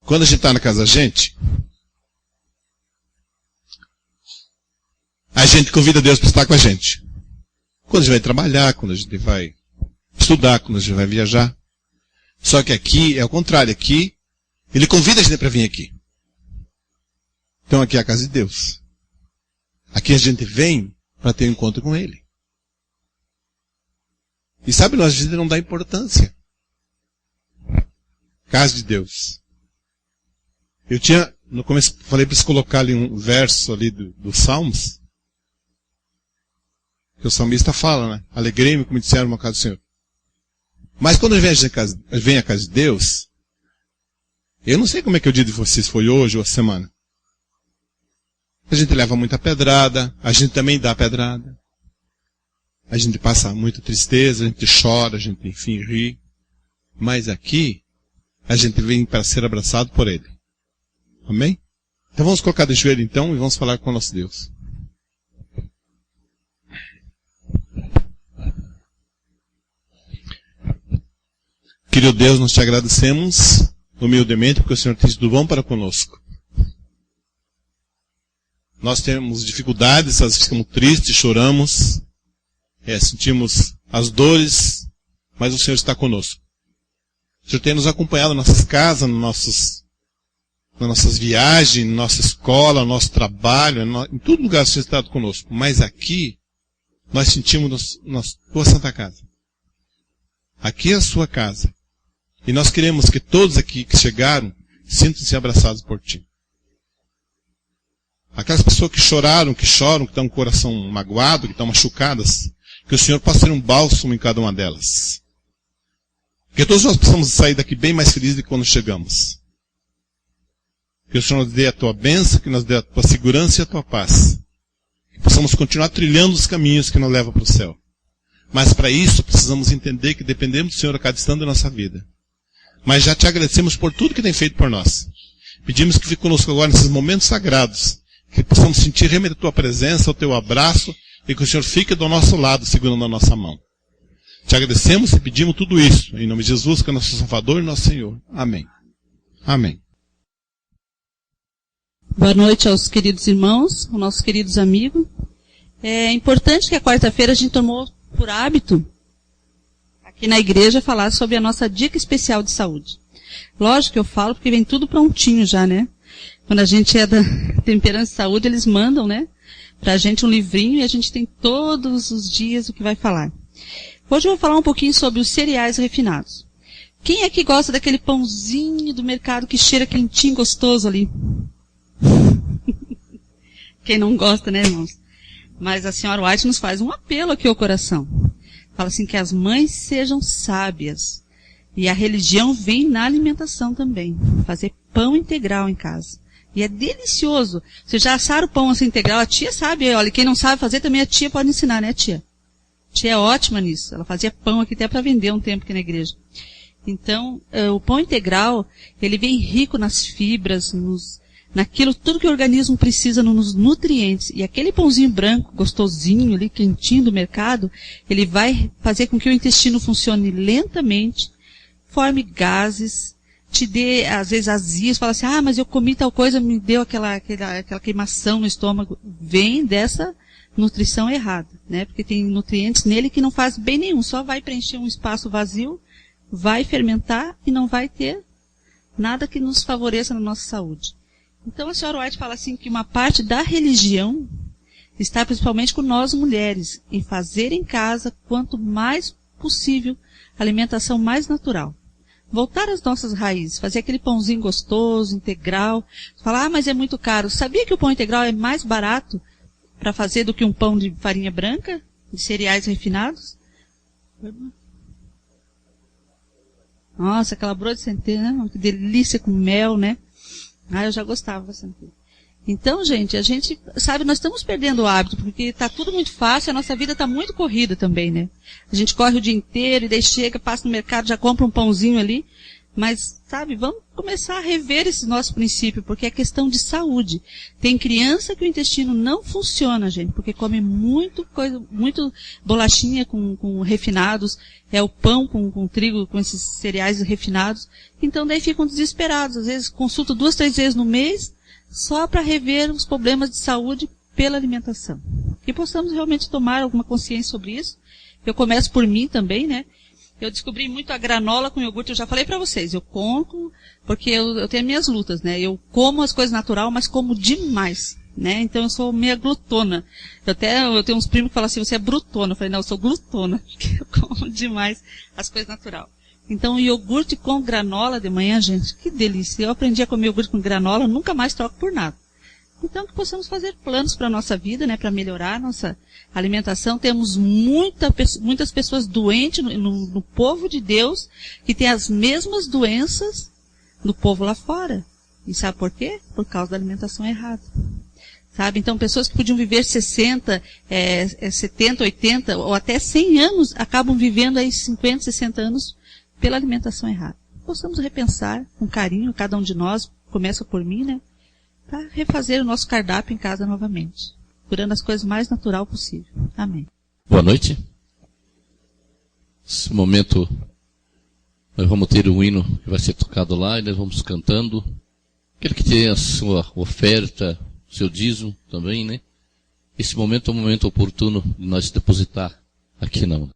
Quando a gente está na casa da gente, a gente convida Deus para estar com a gente. Quando a gente vai trabalhar, quando a gente vai estudar, quando a gente vai viajar. Só que aqui é o contrário. Aqui, Ele convida a gente para vir aqui. Então aqui é a casa de Deus. Aqui a gente vem para ter um encontro com Ele. E sabe, nós a gente não dá importância. Casa de Deus. Eu tinha, no começo, falei para você colocar ali um verso ali do Salmos. Que o salmista fala, né? Alegrei-me como disseram uma casa do Senhor. Mas quando vem a casa de Deus, eu não sei como é que o dia de vocês foi hoje ou a semana. A gente leva muita pedrada, a gente também dá pedrada. A gente passa muita tristeza, a gente chora, a gente, enfim, ri. Mas aqui, a gente vem para ser abraçado por Ele. Amém? Então vamos colocar de joelho então e vamos falar com o nosso Deus. Querido Deus, nós te agradecemos humildemente porque o Senhor tem sido bom para conosco. Nós temos dificuldades, às vezes ficamos tristes, choramos, sentimos as dores, mas o Senhor está conosco. O Senhor tem nos acompanhado nas nossas casas, nas nossas viagens, na nossa escola, no nosso trabalho, em todo lugar o Senhor está conosco. Mas aqui, nós sentimos na tua santa casa. Aqui é a sua casa. E nós queremos que todos aqui que chegaram sintam-se abraçados por ti. Aquelas pessoas que choraram, que choram, que estão com o coração magoado, que estão machucadas, que o Senhor possa ser um bálsamo em cada uma delas. Que todos nós possamos sair daqui bem mais felizes do que quando chegamos. Que o Senhor nos dê a tua bênção, que nos dê a tua segurança e a tua paz. Que possamos continuar trilhando os caminhos que nos levam para o céu. Mas para isso precisamos entender que dependemos do Senhor a cada instante da nossa vida. Mas já te agradecemos por tudo que tem feito por nós. Pedimos que fique conosco agora nesses momentos sagrados. Que possamos sentir realmente a tua presença, o teu abraço. E que o Senhor fique do nosso lado, segurando a nossa mão. Te agradecemos e pedimos tudo isso. Em nome de Jesus, que é nosso Salvador e nosso Senhor. Amém. Amém. Boa noite aos queridos irmãos, aos nossos queridos amigos. É importante que a quarta-feira a gente tomou por hábito, aqui na igreja, falar sobre a nossa dica especial de saúde. Lógico que eu falo porque vem tudo prontinho já, né? Quando a gente é da Temperança e Saúde, eles mandam, né? Pra gente um livrinho e a gente tem todos os dias o que vai falar. Hoje eu vou falar um pouquinho sobre os cereais refinados. Quem é que gosta daquele pãozinho do mercado que cheira quentinho, gostoso ali? Quem não gosta, né, irmãos? Mas a senhora White nos faz um apelo aqui ao coração. Fala assim que as mães sejam sábias. E a religião vem na alimentação também. Fazer pão integral em casa. E é delicioso. Você já assar o pão assim integral? A tia sabe, olha, quem não sabe fazer também a tia pode ensinar, né, tia? A tia é ótima nisso. Ela fazia pão aqui até para vender um tempo aqui na igreja. Então, o pão integral, ele vem rico nas fibras, naquilo, tudo que o organismo precisa nos nutrientes. E aquele pãozinho branco, gostosinho ali, quentinho do mercado, ele vai fazer com que o intestino funcione lentamente, forme gases, te dê, às vezes, azias, fala assim, mas eu comi tal coisa, me deu aquela queimação no estômago. Vem dessa nutrição errada, né? Porque tem nutrientes nele que não faz bem nenhum, só vai preencher um espaço vazio, vai fermentar e não vai ter nada que nos favoreça na nossa saúde. Então a senhora White fala assim que uma parte da religião está principalmente com nós mulheres, em fazer em casa, quanto mais possível, alimentação mais natural. Voltar às nossas raízes, fazer aquele pãozinho gostoso, integral. Falar, mas é muito caro. Sabia que o pão integral é mais barato para fazer do que um pão de farinha branca, de cereais refinados? Nossa, aquela broa de centeio, né? Que delícia com mel, né? Eu já gostava bastante. Então, gente, a gente, sabe, nós estamos perdendo o hábito, porque está tudo muito fácil, a nossa vida está muito corrida também, né? A gente corre o dia inteiro e daí chega, passa no mercado, já compra um pãozinho ali, Mas, sabe, vamos começar a rever esse nosso princípio, porque é questão de saúde. Tem criança que o intestino não funciona, gente, porque come muito bolachinha com refinados, é o pão com trigo, com esses cereais refinados. Então daí ficam desesperados. Às vezes consultam 2, 3 vezes no mês, só para rever os problemas de saúde pela alimentação. E possamos realmente tomar alguma consciência sobre isso. Eu começo por mim também, né? Eu descobri muito a granola com iogurte, eu já falei para vocês, eu compro, porque eu tenho minhas lutas, né? Eu como as coisas natural, mas como demais, né? Então eu sou meia glutona. Eu tenho uns primos que falam assim, você é brutona. Eu falei, não, eu sou glutona, porque eu como demais as coisas natural. Então iogurte com granola de manhã, gente, que delícia. Eu aprendi a comer iogurte com granola, nunca mais troco por nada. Então, que possamos fazer planos para a nossa vida, né, para melhorar a nossa alimentação. Temos muitas pessoas doentes no povo de Deus, que tem as mesmas doenças do povo lá fora. E sabe por quê? Por causa da alimentação errada. Sabe? Então, pessoas que podiam viver 60, 70, 80 ou até 100 anos, acabam vivendo aí 50, 60 anos pela alimentação errada. Possamos repensar com carinho, cada um de nós, começa por mim, né? Para refazer o nosso cardápio em casa novamente, procurando as coisas mais natural possível. Amém. Boa noite. Nesse momento, nós vamos ter um hino que vai ser tocado lá e nós vamos cantando. Aquele que tem a sua oferta, seu dízimo também, né? Esse momento é um momento oportuno de nós depositar aqui na urna.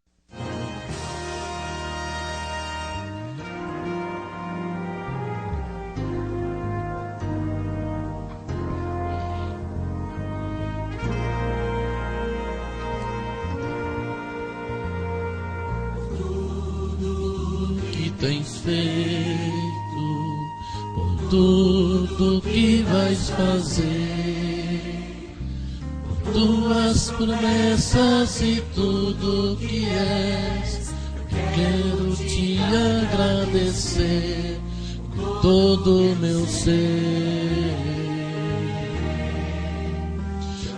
Tens feito por tudo que vais fazer, por tuas promessas e tudo que és. Quero te agradecer com todo o meu ser.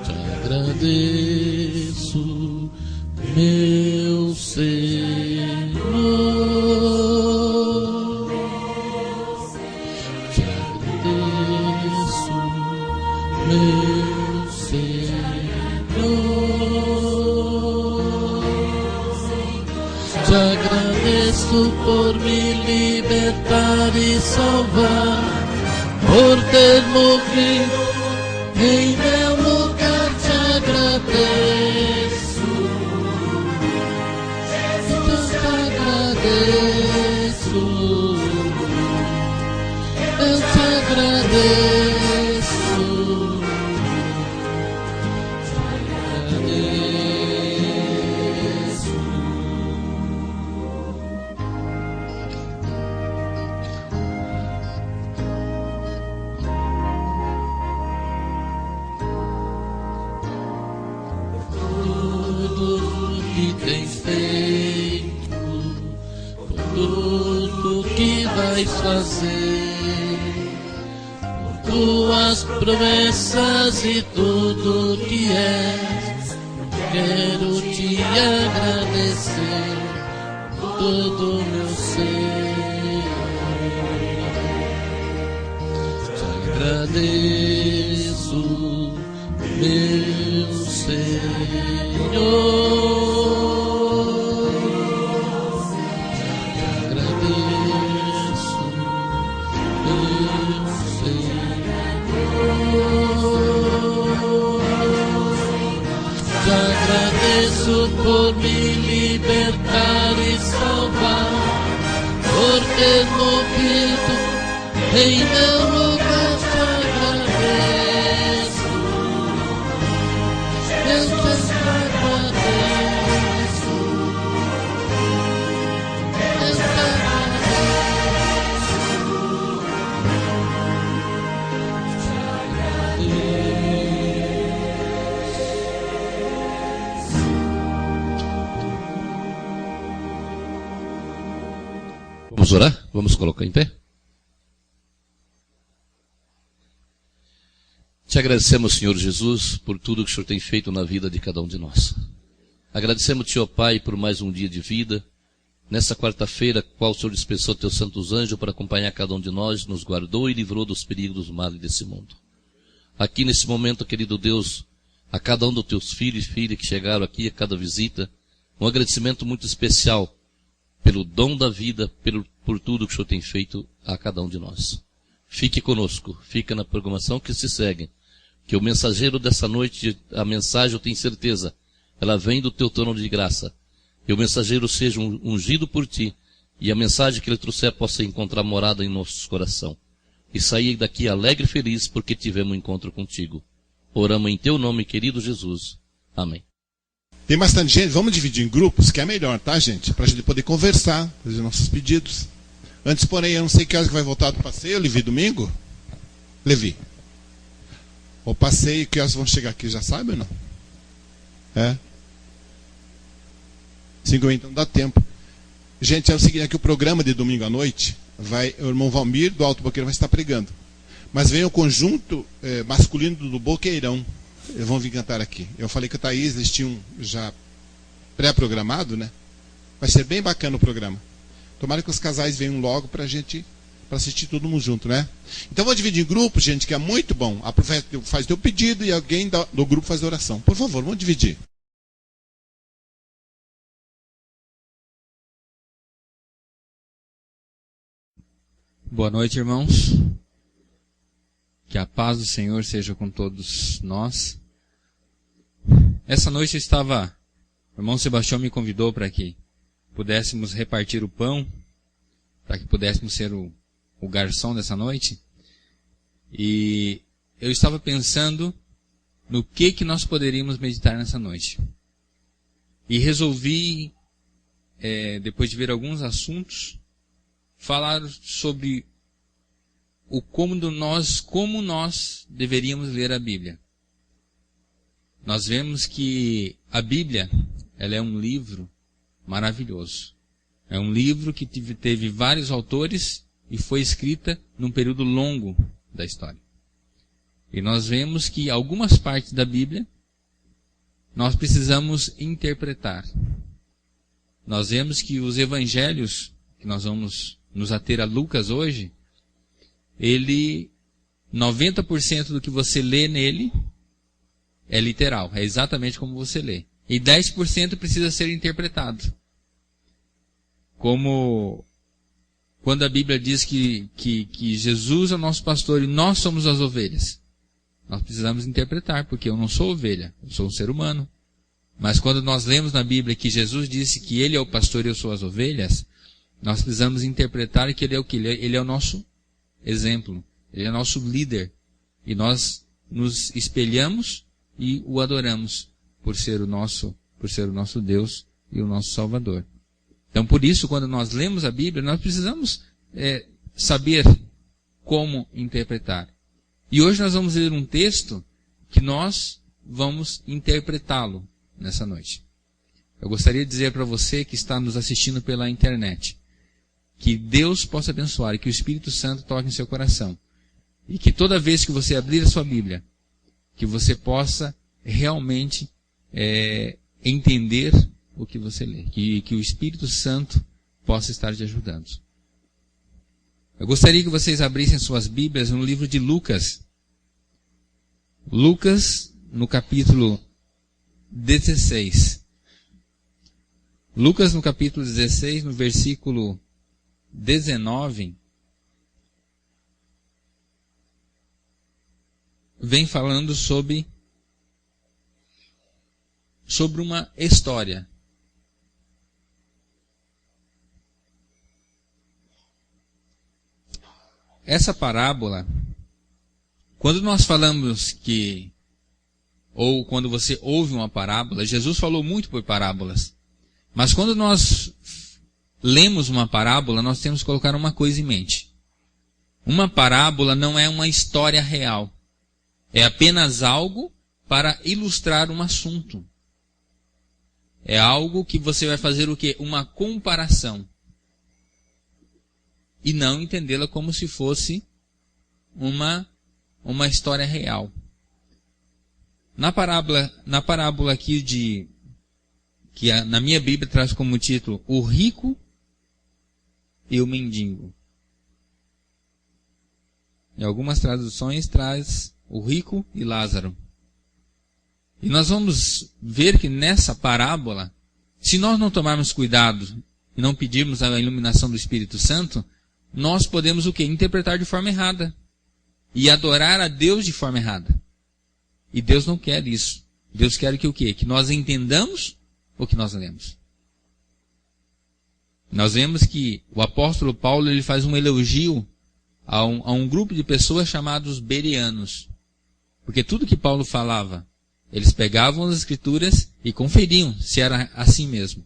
Te agradeço, meu Senhor. Meu Senhor, te agradeço por me libertar e salvar, por ter morrido em meu lugar. Te agradeço, então te agradeço, eu te agradeço. Fazer por tuas promessas e tudo que és. Quero te agradecer por todo o meu ser. Te agradeço, meu Senhor. Por me libertar e salvar, por ter morrido em meu lugar. Te agradeço, eu te agradeço, eu te Vamos orar? Vamos colocar em pé? Te agradecemos, Senhor Jesus, por tudo que o Senhor tem feito na vida de cada um de nós. Agradecemos-te, ó Pai, por mais um dia de vida, Nessa quarta-feira, qual o Senhor dispensou teus santos anjos para acompanhar cada um de nós, nos guardou e livrou dos perigos dos males desse mundo. Aqui nesse momento, querido Deus, a cada um dos teus filhos e filhas que chegaram aqui, a cada visita, um agradecimento muito especial pelo dom da vida, por tudo que o Senhor tem feito a cada um de nós. Fique conosco, fica na programação que se segue, que o mensageiro dessa noite, a mensagem, eu tenho certeza, ela vem do teu trono de graça. Que o mensageiro seja ungido por ti, e a mensagem que ele trouxer possa encontrar morada em nossos coração. E sair daqui alegre e feliz, porque tivemos um encontro contigo. Oramos em teu nome, querido Jesus. Amém. Tem bastante gente, vamos dividir em grupos, que é melhor, tá, gente? Para a gente poder conversar, fazer nossos pedidos. Antes, porém, eu não sei que horas que vai voltar do passeio, Levi, domingo? Levi. O passeio, que horas vão chegar aqui, já sabe ou não? É? 5 então dá tempo. Gente, é o seguinte, aqui o programa de domingo à noite, o irmão Valmir do Alto Boqueirão vai estar pregando. Mas vem o conjunto masculino do Boqueirão. Eles vão vir cantar aqui. Eu falei que o Thaís, eles tinham já pré-programado, né? Vai ser bem bacana o programa. Tomara que os casais venham logo para assistir todo mundo junto, né? Então vou dividir em grupos, gente, que é muito bom. A profeta faz teu pedido e alguém do grupo faz a oração. Por favor, vamos dividir. Boa noite, irmãos. Que a paz do Senhor seja com todos nós. Essa noite o irmão Sebastião me convidou para que pudéssemos repartir o pão, para que pudéssemos ser o garçom dessa noite. E eu estava pensando no que nós poderíamos meditar nessa noite. E resolvi, depois de ver alguns assuntos, falar sobre como nós deveríamos ler a Bíblia. Nós vemos que a Bíblia, ela é um livro maravilhoso. É um livro que teve vários autores e foi escrita num período longo da história. E nós vemos que algumas partes da Bíblia nós precisamos interpretar. Nós vemos que os evangelhos, que nós vamos nos ater a Lucas hoje, 90% do que você lê nele é literal, é exatamente como você lê. E 10% precisa ser interpretado. Como quando a Bíblia diz que Jesus é o nosso pastor e nós somos as ovelhas. Nós precisamos interpretar, porque eu não sou ovelha, eu sou um ser humano. Mas quando nós lemos na Bíblia que Jesus disse que Ele é o pastor e eu sou as ovelhas, nós precisamos interpretar que Ele é o que? Ele é o nosso exemplo. Ele é o nosso líder. E nós nos espelhamos e o adoramos por ser o nosso Deus e o nosso Salvador. Então, por isso, quando nós lemos a Bíblia, nós precisamos saber como interpretar. E hoje nós vamos ler um texto que nós vamos interpretá-lo nessa noite. Eu gostaria de dizer para você que está nos assistindo pela internet, que Deus possa abençoar e que o Espírito Santo toque em seu coração. E que toda vez que você abrir a sua Bíblia, que você possa realmente entender o que você lê. Que o Espírito Santo possa estar te ajudando. Eu gostaria que vocês abrissem suas Bíblias no livro de Lucas. Lucas, no capítulo 16. Lucas, no capítulo 16, no versículo 19, vem falando sobre uma história. Essa parábola, quando nós falamos ou quando você ouve uma parábola, Jesus falou muito por parábolas. Mas quando nós lemos uma parábola, nós temos que colocar uma coisa em mente. Uma parábola não é uma história real. É apenas algo para ilustrar um assunto. É algo que você vai fazer o quê? Uma comparação. E não entendê-la como se fosse uma história real. Na parábola aqui que na minha Bíblia traz como título O Rico e o mendigo. Em algumas traduções traz o rico e Lázaro. E nós vamos ver que nessa parábola, se nós não tomarmos cuidado e não pedirmos a iluminação do Espírito Santo, nós podemos o quê? Interpretar de forma errada. E adorar a Deus de forma errada. E Deus não quer isso. Deus quer que o quê? Que nós entendamos o que nós lemos. Nós vemos que o apóstolo Paulo ele faz um elogio a um grupo de pessoas chamados bereanos. Porque tudo que Paulo falava, eles pegavam as escrituras e conferiam se era assim mesmo.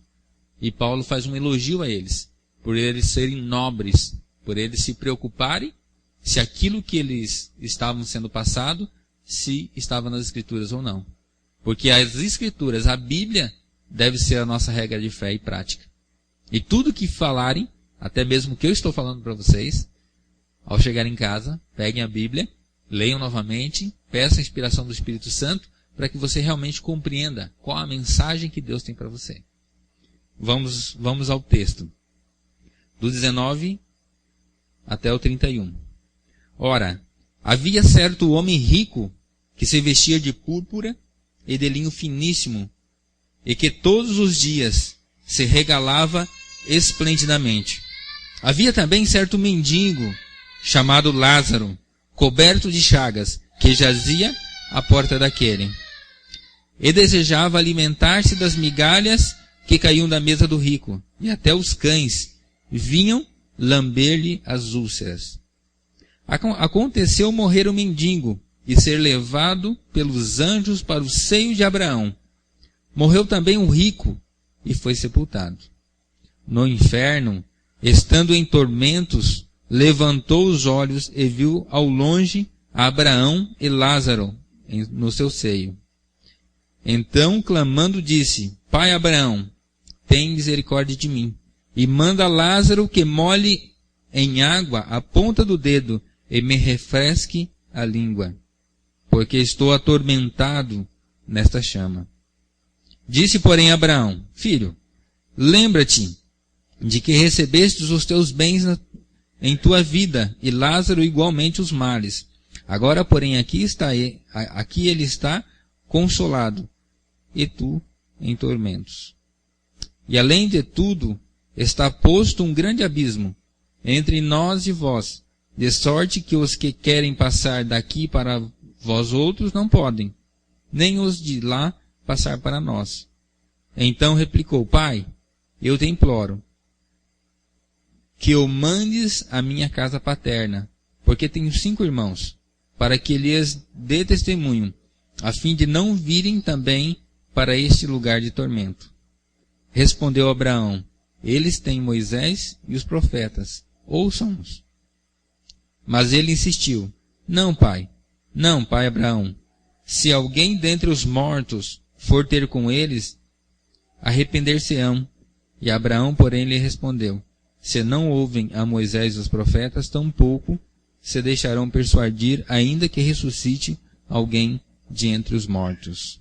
E Paulo faz um elogio a eles, por eles serem nobres, por eles se preocuparem se aquilo que eles estavam sendo passado, se estava nas escrituras ou não. Porque as escrituras, a Bíblia, deve ser a nossa regra de fé e prática. E tudo que falarem, até mesmo o que eu estou falando para vocês, ao chegar em casa, peguem a Bíblia, leiam novamente, peçam a inspiração do Espírito Santo, para que você realmente compreenda qual a mensagem que Deus tem para você. Vamos ao texto. Do 19 até o 31. Ora, havia certo homem rico que se vestia de púrpura e de linho finíssimo, e que todos os dias se regalava esplendidamente. Havia também certo mendigo, chamado Lázaro, coberto de chagas, que jazia à porta daquele. E desejava alimentar-se das migalhas que caíam da mesa do rico, e até os cães vinham lamber-lhe as úlceras. Aconteceu morrer o mendigo e ser levado pelos anjos para o seio de Abraão. Morreu também o rico e foi sepultado. No inferno, estando em tormentos, levantou os olhos e viu ao longe Abraão e Lázaro no seu seio. Então, clamando, disse: Pai Abraão, tem misericórdia de mim, e manda Lázaro que molhe em água a ponta do dedo e me refresque a língua, porque estou atormentado nesta chama. Disse, porém, Abraão: Filho, lembra-te de que recebestes os teus bens em tua vida, e Lázaro igualmente os males. Agora, porém, aqui ele está consolado, e tu em tormentos. E além de tudo, está posto um grande abismo entre nós e vós, de sorte que os que querem passar daqui para vós outros não podem, nem os de lá passar para nós. Então replicou: Pai, eu te imploro que o mandes à minha casa paterna, porque tenho 5 irmãos, para que lhes dê testemunho, a fim de não virem também para este lugar de tormento. Respondeu Abraão: Eles têm Moisés e os profetas, ouçam-nos. Mas ele insistiu: Não, pai Abraão. Se alguém dentre os mortos for ter com eles, arrepender-se-ão. E Abraão, porém, lhe respondeu: Se não ouvem a Moisés e os profetas, tampouco se deixarão persuadir, ainda que ressuscite alguém de entre os mortos.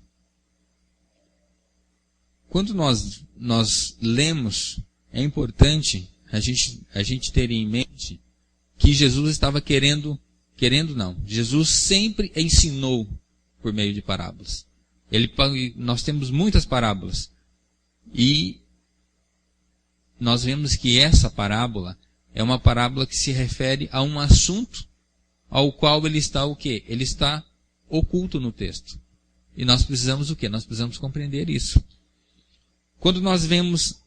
Quando nós lemos, é importante a gente ter em mente que Jesus estava Jesus sempre ensinou por meio de parábolas. Nós temos muitas parábolas. E nós vemos que essa parábola é uma parábola que se refere a um assunto ao qual ele está o quê? Ele está oculto no texto. E nós precisamos o quê? Nós precisamos compreender isso. Quando nós vemos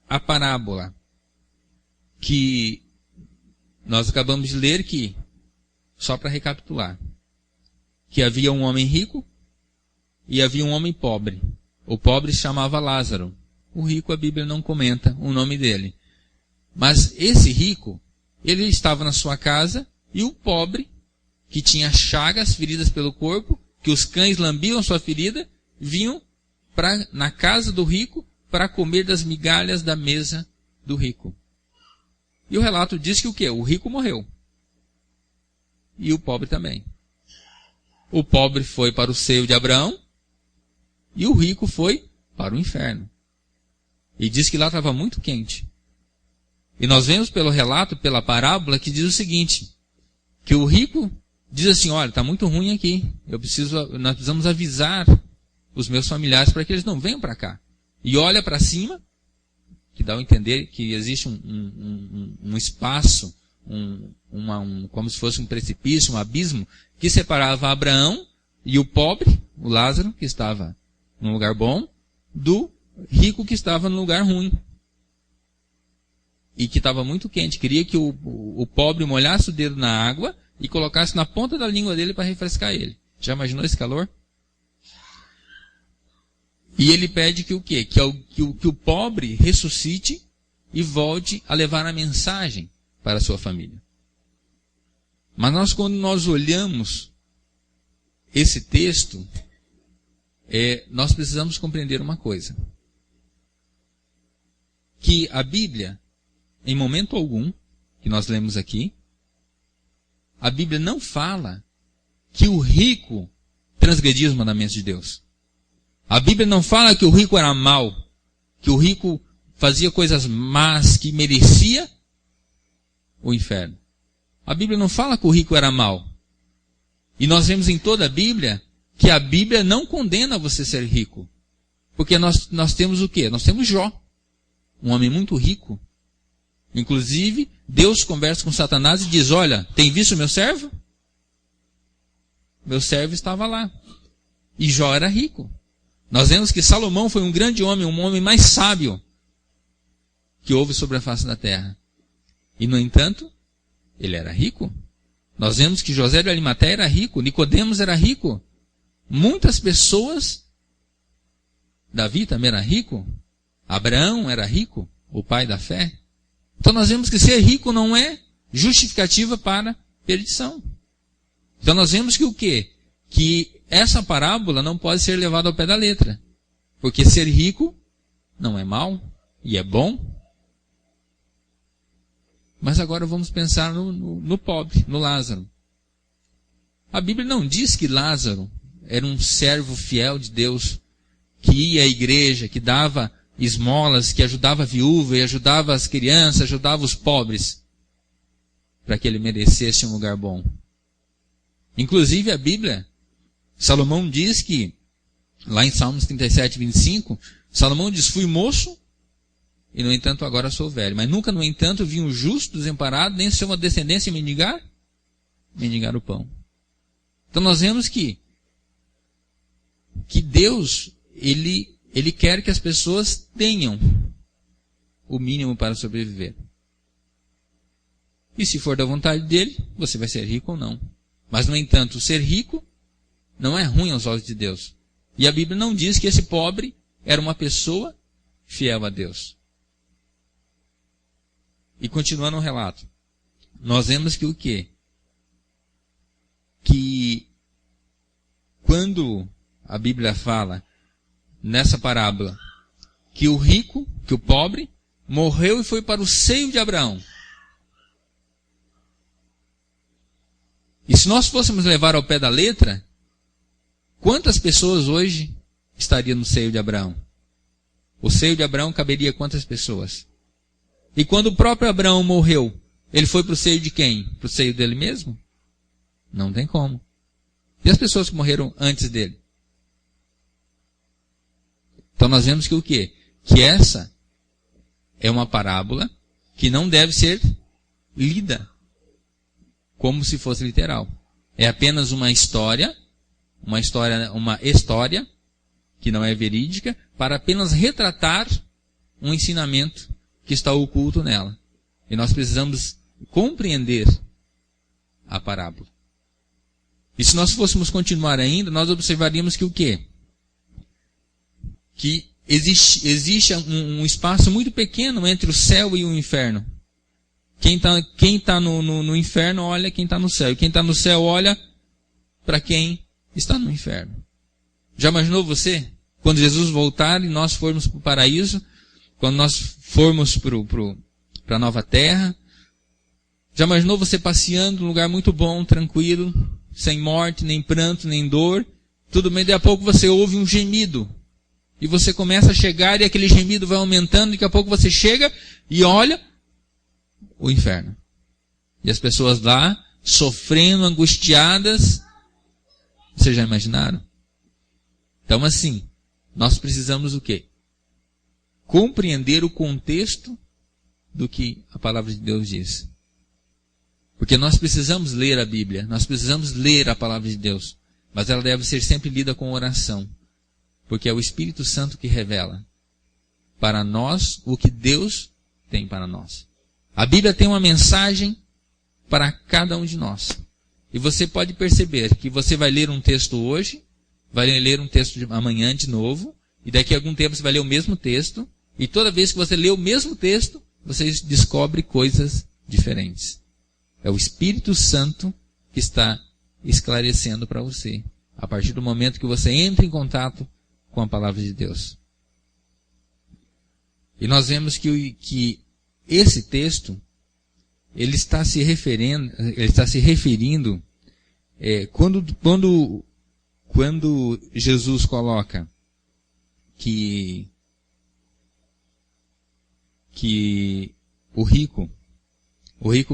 a parábola que nós acabamos de ler, que, só para recapitular, que havia um homem rico e havia um homem pobre. O pobre se chamava Lázaro. O rico, a Bíblia não comenta o nome dele. Mas esse rico, ele estava na sua casa, e o pobre, que tinha chagas, feridas pelo corpo, que os cães lambiam sua ferida, vinham na casa do rico para comer das migalhas da mesa do rico. E o relato diz que o quê? O rico morreu. E o pobre também. O pobre foi para o seio de Abraão, e o rico foi para o inferno. E diz que lá estava muito quente. E nós vemos pelo relato, pela parábola, que diz o seguinte, que o rico diz assim, olha, está muito ruim aqui, nós precisamos avisar os meus familiares para que eles não venham para cá. E olha para cima, que dá a entender que existe um espaço, como se fosse um precipício, um abismo, que separava Abraão e o pobre, o Lázaro, que estava num lugar bom, do rico que estava num lugar ruim. E que estava muito quente. Queria que o pobre molhasse o dedo na água e colocasse na ponta da língua dele para refrescar ele. Já imaginou esse calor? E ele pede que o quê? Que o pobre ressuscite e volte a levar a mensagem para a sua família. Mas quando nós olhamos esse texto, nós precisamos compreender uma coisa. Que a Bíblia, em momento algum, que nós lemos aqui, a Bíblia não fala que o rico transgredia os mandamentos de Deus. A Bíblia não fala que o rico era mau, que o rico fazia coisas más, que merecia o inferno. A Bíblia não fala que o rico era mau. E nós vemos em toda a Bíblia que a Bíblia não condena você ser rico. Porque nós temos o quê? Nós temos Jó, um homem muito rico. Inclusive, Deus conversa com Satanás e diz, olha, tem visto o meu servo? Meu servo estava lá. E Jó era rico. Nós vemos que Salomão foi um grande homem, um homem mais sábio que houve sobre a face da terra. E, no entanto, ele era rico. Nós vemos que José de Arimateia era rico, Nicodemos era rico. Muitas pessoas, Davi também era rico, Abraão era rico, o pai da fé. Então nós vemos que ser rico não é justificativa para perdição. Então nós vemos que o quê? Que essa parábola não pode ser levada ao pé da letra. Porque ser rico não é mal e é bom. Mas agora vamos pensar no pobre, no Lázaro. A Bíblia não diz que Lázaro era um servo fiel de Deus, que ia à igreja, que dava esmolas, que ajudava a viúva e ajudava as crianças, ajudava os pobres, para que ele merecesse um lugar bom. Inclusive a Bíblia, Salomão diz que, lá em Salmos 37, 25, Salomão diz, fui moço, e no entanto agora sou velho. Mas nunca, no entanto, vi um justo desamparado, nem ser uma descendência mendigar o pão. Então nós vemos que Deus, Ele quer que as pessoas tenham o mínimo para sobreviver. E se for da vontade dele, você vai ser rico ou não. Mas, no entanto, ser rico não é ruim aos olhos de Deus. E a Bíblia não diz que esse pobre era uma pessoa fiel a Deus. E continuando o relato, nós vemos que o quê? Que quando a Bíblia fala nessa parábola que o rico, que o pobre, morreu e foi para o seio de Abraão. E se nós fôssemos levar ao pé da letra, quantas pessoas hoje estariam no seio de Abraão? O seio de Abraão caberia quantas pessoas? E quando o próprio Abraão morreu, ele foi para o seio de quem? Para o seio dele mesmo? Não tem como. E as pessoas que morreram antes dele? Então nós vemos que o quê? Que essa é uma parábola que não deve ser lida como se fosse literal. É apenas uma história que não é verídica, para apenas retratar um ensinamento que está oculto nela. E nós precisamos compreender a parábola. E se nós fôssemos continuar ainda, nós observaríamos que o quê? Que existe um espaço muito pequeno entre o céu e o inferno. Quem está no inferno olha quem está no céu. E quem está no céu olha para quem está no inferno. Já imaginou você? Quando Jesus voltar e nós formos para o paraíso, quando nós formos para a nova terra, já imaginou você passeando num lugar muito bom, tranquilo, sem morte, nem pranto, nem dor? Tudo bem, daqui a pouco você ouve um gemido. E você começa a chegar e aquele gemido vai aumentando, daqui a pouco você chega e olha, o inferno. E as pessoas lá, sofrendo, angustiadas. Vocês já imaginaram? Então, assim, nós precisamos o quê? Compreender o contexto do que a palavra de Deus diz. Porque nós precisamos ler a Bíblia, nós precisamos ler a palavra de Deus, mas ela deve ser sempre lida com oração, porque é o Espírito Santo que revela para nós o que Deus tem para nós. A Bíblia tem uma mensagem para cada um de nós. E você pode perceber que você vai ler um texto hoje, vai ler um texto amanhã de novo, e daqui a algum tempo você vai ler o mesmo texto, e toda vez que você lê o mesmo texto, você descobre coisas diferentes. É o Espírito Santo que está esclarecendo para você, a partir do momento que você entra em contato com a palavra de Deus. E nós vemos que esse texto, ele está se referindo quando Jesus coloca que o rico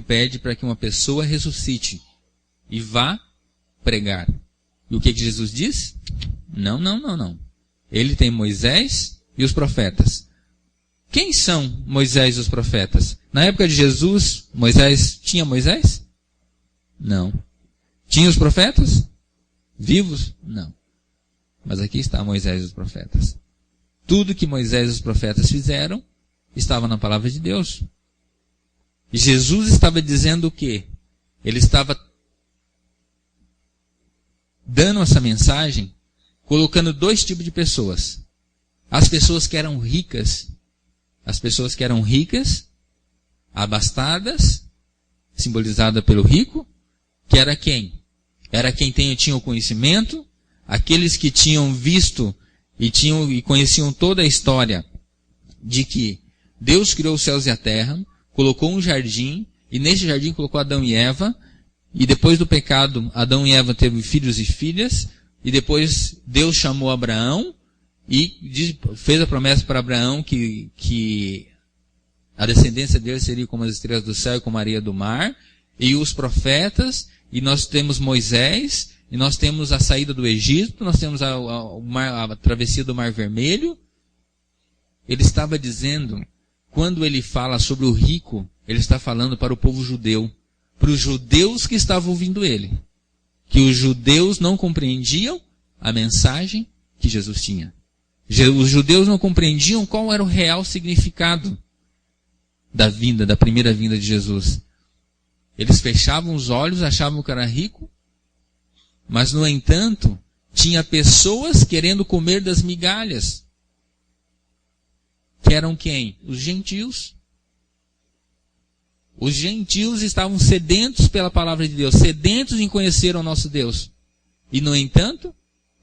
pede para que uma pessoa ressuscite e vá pregar. E o que Jesus diz? Não. Ele tem Moisés e os profetas. Quem são Moisés e os profetas? Na época de Jesus, tinha Moisés? Não. Tinha os profetas? Vivos? Não. Mas aqui está Moisés e os profetas. Tudo que Moisés e os profetas fizeram estava na palavra de Deus. E Jesus estava dizendo o quê? Ele estava dando essa mensagem, colocando dois tipos de pessoas. As pessoas que eram ricas, abastadas, simbolizada pelo rico, que era quem? Era quem tinha o conhecimento, aqueles que tinham visto e conheciam toda a história de que Deus criou os céus e a terra, colocou um jardim, e nesse jardim colocou Adão e Eva, e depois do pecado, Adão e Eva teve filhos e filhas, e depois Deus chamou Abraão, e fez a promessa para Abraão que a descendência dele seria como as estrelas do céu e como a areia do mar, e os profetas, e nós temos Moisés, e nós temos a saída do Egito, nós temos a travessia do Mar Vermelho. Ele estava dizendo, quando ele fala sobre o rico, ele está falando para o povo judeu, para os judeus que estavam ouvindo ele, que os judeus não compreendiam a mensagem que Jesus tinha. Os judeus não compreendiam qual era o real significado da primeira vinda de Jesus. Eles fechavam os olhos, achavam que era rico, mas no entanto, tinha pessoas querendo comer das migalhas. Que eram quem? Os gentios. Os gentios estavam sedentos pela palavra de Deus, sedentos em conhecer o nosso Deus. E no entanto,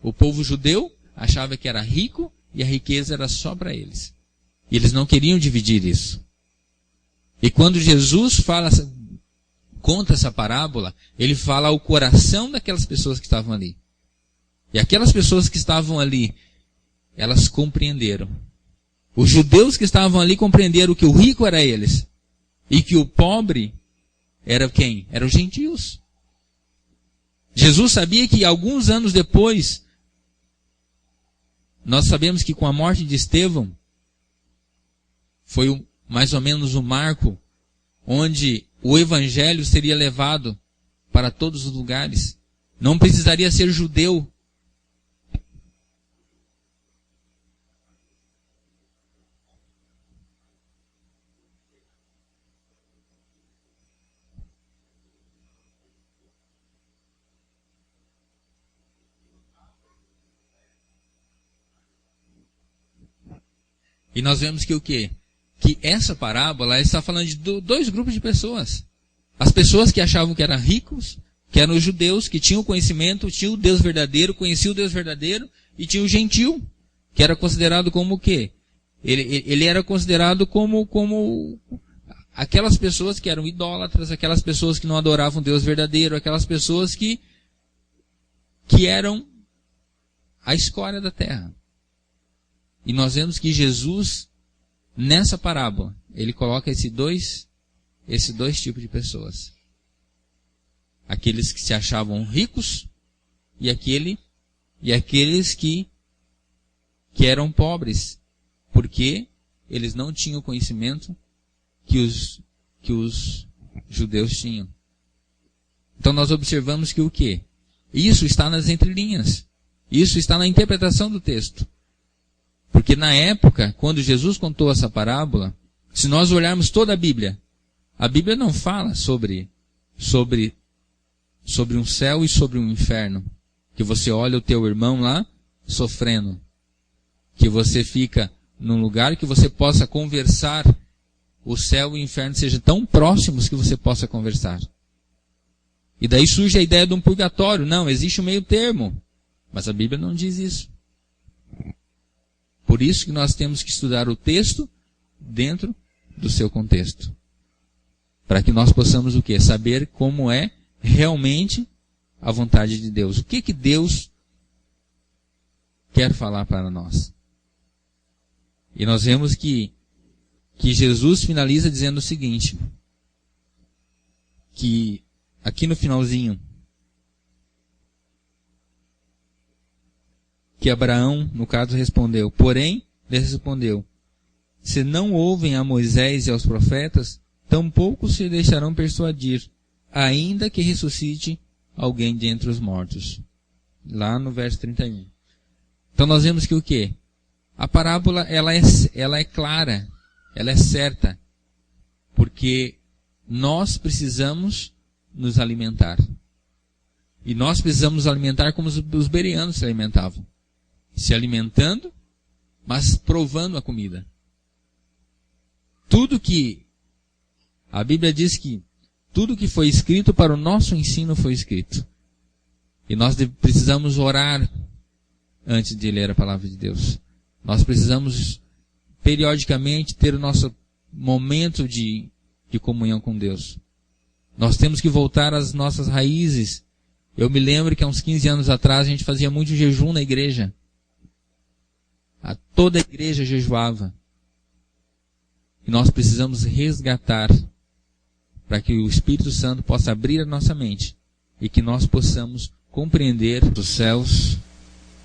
o povo judeu achava que era rico e a riqueza era só para eles. E eles não queriam dividir isso. E quando Jesus conta essa parábola, ele fala ao coração daquelas pessoas que estavam ali. E aquelas pessoas que estavam ali, elas compreenderam. Os judeus que estavam ali compreenderam que o rico era eles. E que o pobre era quem? Eram os gentios. Jesus sabia que alguns anos depois, nós sabemos que com a morte de Estevão, foi mais ou menos o marco onde o evangelho seria levado para todos os lugares. Não precisaria ser judeu. E nós vemos que o quê? Que essa parábola está falando de dois grupos de pessoas. As pessoas que achavam que eram ricos, que eram os judeus, que tinham conhecimento, tinham o Deus verdadeiro, conheciam o Deus verdadeiro, e tinha o gentil, que era considerado como o quê? Ele era considerado como aquelas pessoas que eram idólatras, aquelas pessoas que não adoravam o Deus verdadeiro, aquelas pessoas que eram a escória da terra. E nós vemos que Jesus, nessa parábola, ele coloca esses esses dois tipos de pessoas. Aqueles que se achavam ricos e aqueles que eram pobres, porque eles não tinham o conhecimento que os judeus tinham. Então nós observamos que o quê? Isso está nas entrelinhas. Isso está na interpretação do texto. Porque na época, quando Jesus contou essa parábola, se nós olharmos toda a Bíblia não fala sobre um céu e sobre um inferno. Que você olha o teu irmão lá sofrendo. Que você fica num lugar que você possa conversar. O céu e o inferno sejam tão próximos que você possa conversar. E daí surge a ideia de um purgatório. Não, existe um meio termo. Mas a Bíblia não diz isso. Por isso que nós temos que estudar o texto dentro do seu contexto. Para que nós possamos o quê? Saber como é realmente a vontade de Deus. O que Deus quer falar para nós? E nós vemos que Jesus finaliza dizendo o seguinte, que aqui no finalzinho, que Abraão, no caso, respondeu, porém, lhes respondeu, se não ouvem a Moisés e aos profetas, tampouco se deixarão persuadir, ainda que ressuscite alguém dentre os mortos. Lá no verso 31. Então nós vemos que o quê? A parábola, ela é clara, ela é certa, porque nós precisamos nos alimentar. E nós precisamos nos alimentar como os bereanos se alimentavam. Se alimentando, mas provando a comida. A Bíblia diz que tudo que foi escrito para o nosso ensino foi escrito. E nós precisamos orar antes de ler a palavra de Deus. Nós precisamos periodicamente ter o nosso momento de comunhão com Deus. Nós temos que voltar às nossas raízes. Eu me lembro que há uns 15 anos atrás a gente fazia muito jejum na igreja. Toda a igreja jejuava. E nós precisamos resgatar para que o Espírito Santo possa abrir a nossa mente e que nós possamos compreender os céus.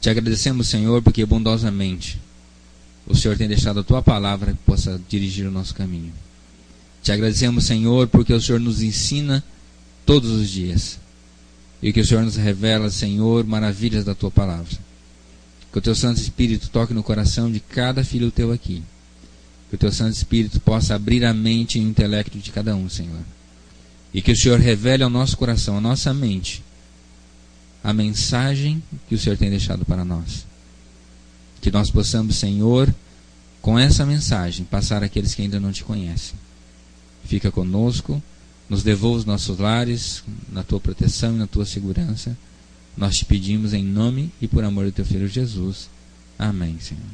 Te agradecemos, Senhor, porque bondosamente o Senhor tem deixado a Tua palavra que possa dirigir o nosso caminho. Te agradecemos, Senhor, porque o Senhor nos ensina todos os dias. E que o Senhor nos revela, Senhor, maravilhas da Tua palavra. Que o Teu Santo Espírito toque no coração de cada filho Teu aqui. Que o Teu Santo Espírito possa abrir a mente e o intelecto de cada um, Senhor. E que o Senhor revele ao nosso coração, à nossa mente, a mensagem que o Senhor tem deixado para nós. Que nós possamos, Senhor, com essa mensagem, passar àqueles que ainda não Te conhecem. Fica conosco, nos devolva os nossos lares, na Tua proteção e na Tua segurança. Nós Te pedimos em nome e por amor do Teu Filho Jesus. Amém, Senhor.